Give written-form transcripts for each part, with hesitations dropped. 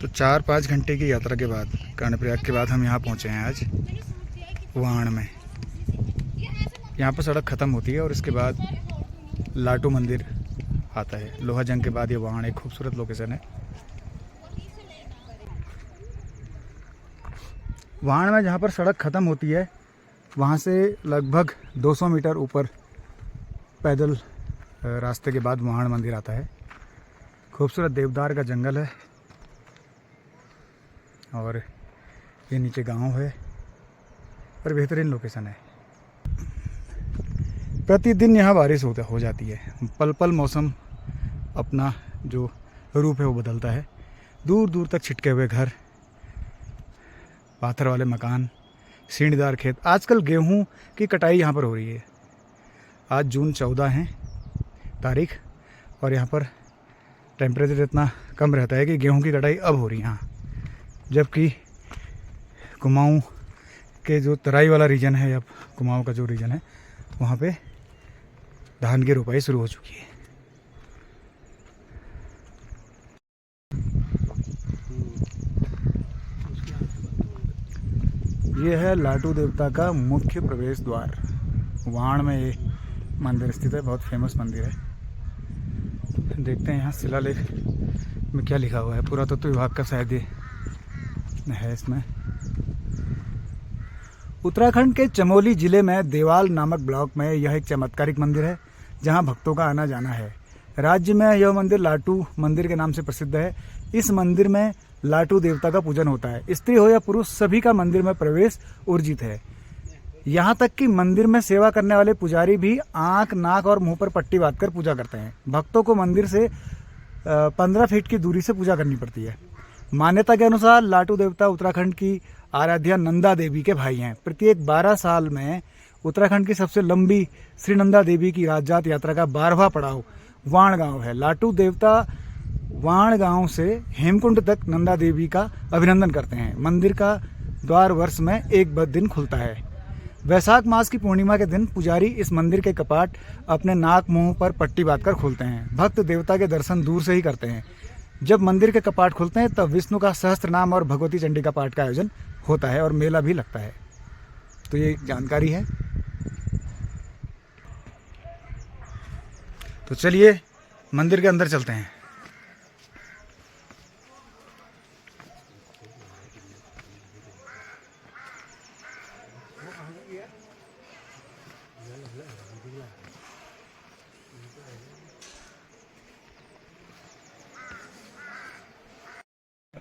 तो 4-5 घंटे की यात्रा के बाद, कर्णप्रयाग के बाद हम यहाँ पहुँचे हैं आज वाण में। यहाँ पर सड़क ख़त्म होती है और इसके बाद लाटू मंदिर आता है। लोहा जंग के बाद ये वाण एक खूबसूरत लोकेशन है। वाण में जहाँ पर सड़क ख़त्म होती है वहाँ से लगभग 200 मीटर ऊपर पैदल रास्ते के बाद वाण मंदिर आता है। खूबसूरत देवदार का जंगल है और ये नीचे गांव है और बेहतरीन लोकेशन है। प्रतिदिन यहाँ बारिश हो जाती है। पल पल मौसम अपना जो रूप है वो बदलता है। दूर दूर तक छिटके हुए घर, पाथर वाले मकान, सीढ़ीदार खेत। आजकल गेहूं की कटाई यहाँ पर हो रही है। आज जून 14 है तारीख और यहाँ पर टेम्परेचर इतना कम रहता है कि गेहूं की कटाई अब हो रही है यहाँ। जबकि कुमाऊं के जो तराई वाला रीजन है या कुमाऊं का जो रीजन है वहाँ पे धान की रोपाई शुरू हो चुकी है। ये है लाटू देवता का मुख्य प्रवेश द्वार। वाण में ये मंदिर स्थित है। बहुत फेमस मंदिर है। देखते हैं यहाँ शिलालेख में क्या लिखा हुआ है। पुरातत्व विभाग का शायद ये है इसमें। उत्तराखंड के चमोली जिले में देवाल नामक ब्लॉक में यह एक चमत्कारिक मंदिर है जहां भक्तों का आना जाना है। राज्य में यह मंदिर लाटू मंदिर के नाम से प्रसिद्ध है। इस मंदिर में लाटू देवता का पूजन होता है। स्त्री हो या पुरुष सभी का मंदिर में प्रवेश उर्जित है। यहाँ तक कि मंदिर में सेवा करने वाले पुजारी भी आंख, नाक और मुंह पर पट्टी बांधकर पूजा करते हैं। भक्तों को मंदिर से 15 फीट की दूरी से पूजा करनी पड़ती है। मान्यता के अनुसार लाटू देवता उत्तराखंड की आराध्या नंदा देवी के भाई हैं। प्रत्येक 12 साल में उत्तराखंड की सबसे लंबी श्री नंदा देवी की राजजात यात्रा का 12वां पड़ाव वाण गांव है। लाटू देवता वाण गांव से हेमकुंड तक नंदा देवी का अभिनंदन करते हैं। मंदिर का द्वार वर्ष में एक दिन खुलता है। वैशाख मास की पूर्णिमा के दिन पुजारी इस मंदिर के कपाट अपने नाक मुंह पर पट्टी बांधकर खोलते हैं। भक्त देवता के दर्शन दूर से ही करते हैं। जब मंदिर के कपाट खुलते हैं तब विष्णु का सहस्त्र नाम और भगवती चंडी का पाठ का आयोजन होता है और मेला भी लगता है। तो ये जानकारी है। तो चलिए मंदिर के अंदर चलते हैं।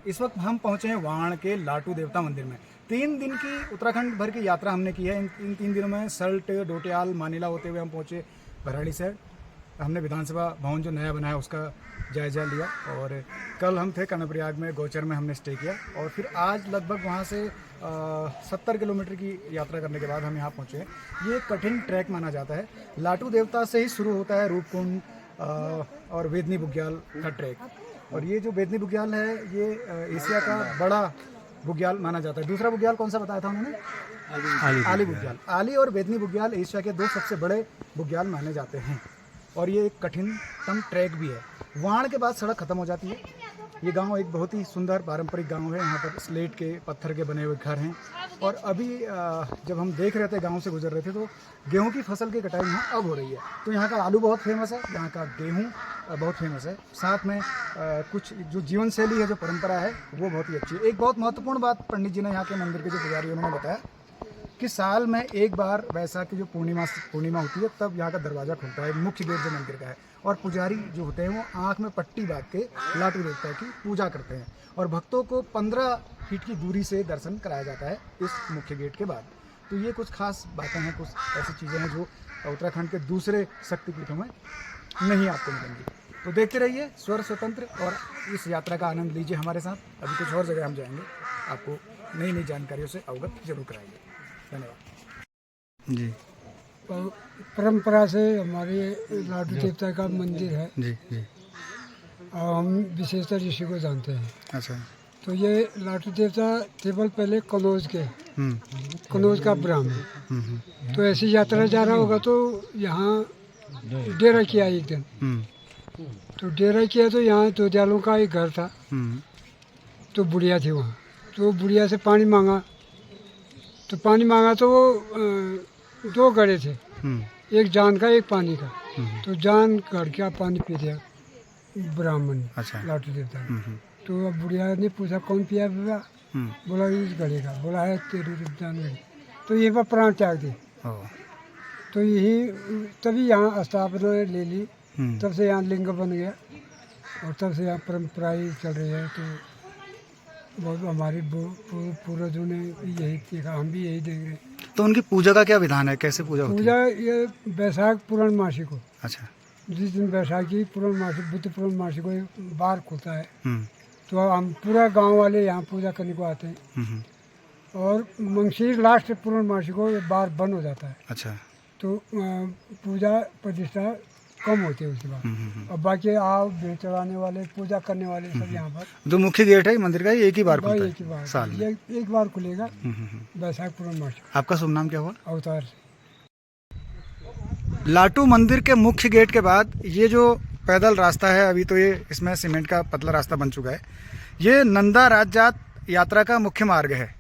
इस वक्त हम पहुंचे हैं वाण के लाटू देवता मंदिर में। 3 दिन की उत्तराखंड भर की यात्रा हमने की है। इन 3 दिनों में सल्ट, डोटियाल, मानिला होते हुए हम पहुंचे भराड़ी से। हमने विधानसभा भवन जो नया बना है उसका जायजा लिया और कल हम थे कर्णप्रयाग में, गोचर में हमने स्टे किया और फिर आज लगभग वहाँ से 70 किलोमीटर की यात्रा करने के बाद हम यहाँ पहुँचे हैं। ये एक कठिन ट्रैक माना जाता है। लाटू देवता से ही शुरू होता है रूपकुंड और वेदनी बुग्याल का ट्रैक। और ये जो वेदनी बुग्याल है ये एशिया का बड़ा बुग्याल माना जाता है। दूसरा बुग्याल कौन सा बताया था उन्होंने? आली बुग्याल। आली और वेदनी बुग्याल एशिया के 2 सबसे बड़े बुग्याल माने जाते हैं और ये एक कठिनतम ट्रैक भी है। वाण के बाद सड़क खत्म हो जाती है। ये गांव एक बहुत ही सुंदर पारंपरिक गांव है। यहाँ पर स्लेट के, पत्थर के बने हुए घर हैं और अभी जब हम देख रहे थे, गांव से गुजर रहे थे, तो गेहूं की फसल की कटाई यहाँ अब हो रही है। तो यहाँ का आलू बहुत फेमस है, यहाँ का गेहूं बहुत फेमस है। साथ में कुछ जो जीवन शैली है, जो परंपरा है, वो बहुत ही अच्छी है। एक बहुत महत्वपूर्ण बात पंडित जी ने, यहाँ के मंदिर के जो पुजारी, उन्होंने बताया कि साल में एक बार वैशाख की जो पूर्णिमा होती है तब यहाँ का दरवाज़ा खुलता है, मुख्य गेट जो मंदिर का है। और पुजारी जो होते हैं वो आँख में पट्टी बांध के लाटू देवता की पूजा करते हैं और भक्तों को 15 फीट की दूरी से दर्शन कराया जाता है इस मुख्य गेट के बाद। तो ये कुछ खास बातें हैं, कुछ ऐसी चीज़ें हैं जो उत्तराखंड के दूसरे शक्तिपीठों में नहीं आपको मिलेंगी। तो देखते रहिए स्वर स्वतंत्र और इस यात्रा का आनंद लीजिए हमारे साथ। अभी कुछ और जगह हम जाएंगे, आपको नई नई जानकारियों से अवगत जरूर कराएंगे। धन्यवाद जी। परंपरा से हमारे लाटू देवता का मंदिर है जी जी। और हम विशेषता ऋषि को जानते हैं। अच्छा। तो ये लाटू देवता केवल पहले कनौज के, कनौज का ब्राह्मण। तो ऐसी यात्रा जा रहा होगा तो यहाँ डेरा किया एक दिन। तो डेरा किया तो यहाँ दो दयालों का एक घर था। तो बुढ़िया थी वहाँ, तो बुढ़िया से पानी मांगा, तो पानी मांगा तो वो 2 गड़े थे, एक जान का एक पानी का, तो जान गढ़ के पानी पी दिया ब्राह्मण ने, अच्छा। लाटू देवता ने। तो अब बुढ़िया ने पूछा कौन पिया बाबा, बोला इस गड़े का, बोला है तेरी जान गड़ी, तो ये पर प्राण त्याग दी। तो यही तभी यहाँ स्थापना ले ली, तब से यहाँ लिंग बन गया और तब से यहाँ परंपराएं चल रही है। तो बहुत हमारे पूर्वजों ने यही देखा, हम भी यही देख रहे हैं। तो उनकी पूजा का क्या विधान है, कैसे पूजा होती है? पूजा ये बैसाख पूर्णमासी को, अच्छा। जिस दिन बैसाखी पूर्णमासी, बुद्ध पूर्णमासी को बार खुलता है, हम्म, तो हम पूरा गांव वाले यहाँ पूजा करने को आते हैं। और मंगशीर लास्ट पूर्णमासी को ये बार बंद हो जाता है, अच्छा। तो पूजा प्रतिष्ठा कम होती है उसके बाद। और बाकी आओ भीड़ चढ़ाने वाले, पूजा करने वाले सब यहाँ पर। जो मुख्य गेट है मंदिर का, ये एक ही बार खुलता एक ही है बार, साल में। ये एक बार खुलेगा बैसाख पूर्णमासी। आपका शुभ नाम क्या हुआ? अवतार से लाटू मंदिर के मुख्य गेट के बाद ये जो पैदल रास्ता है, अभी तो ये इसमें सीमेंट का पतला रास्ता बन चुका है, ये नंदा राजजात यात्रा का मुख्य मार्ग है।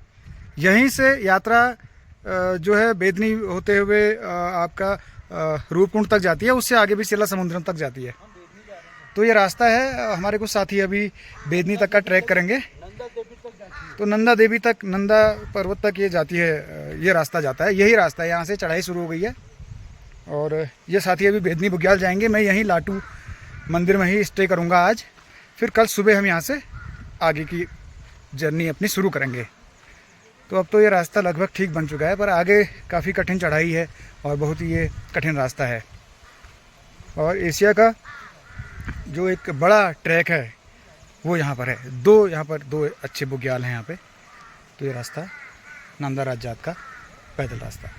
यहीं से यात्रा जो है बेदनी होते हुए आपका रूपकुंड तक जाती है, उससे आगे भी शिला समुद्रम तक जाती है। तो ये रास्ता है, हमारे कुछ साथी अभी बेदनी तक का ट्रैक करेंगे। तो नंदा देवी तक, नंदा पर्वत तक ये जाती है, ये रास्ता जाता है, यही रास्ता है। यहाँ से चढ़ाई शुरू हो गई है और ये साथी अभी बेदनी बुग्याल जाएंगे। मैं यहीं लाटू मंदिर में ही स्टे करूँगा आज, फिर कल सुबह हम यहाँ से आगे की जर्नी अपनी शुरू करेंगे। तो अब तो ये रास्ता लगभग ठीक बन चुका है, पर आगे काफ़ी कठिन चढ़ाई है और बहुत ही ये कठिन रास्ता है। और एशिया का जो एक बड़ा ट्रैक है वो यहाँ पर है। यहाँ पर दो अच्छे बुग्याल हैं यहाँ पे। तो ये रास्ता नंदा राजजात का पैदल रास्ता।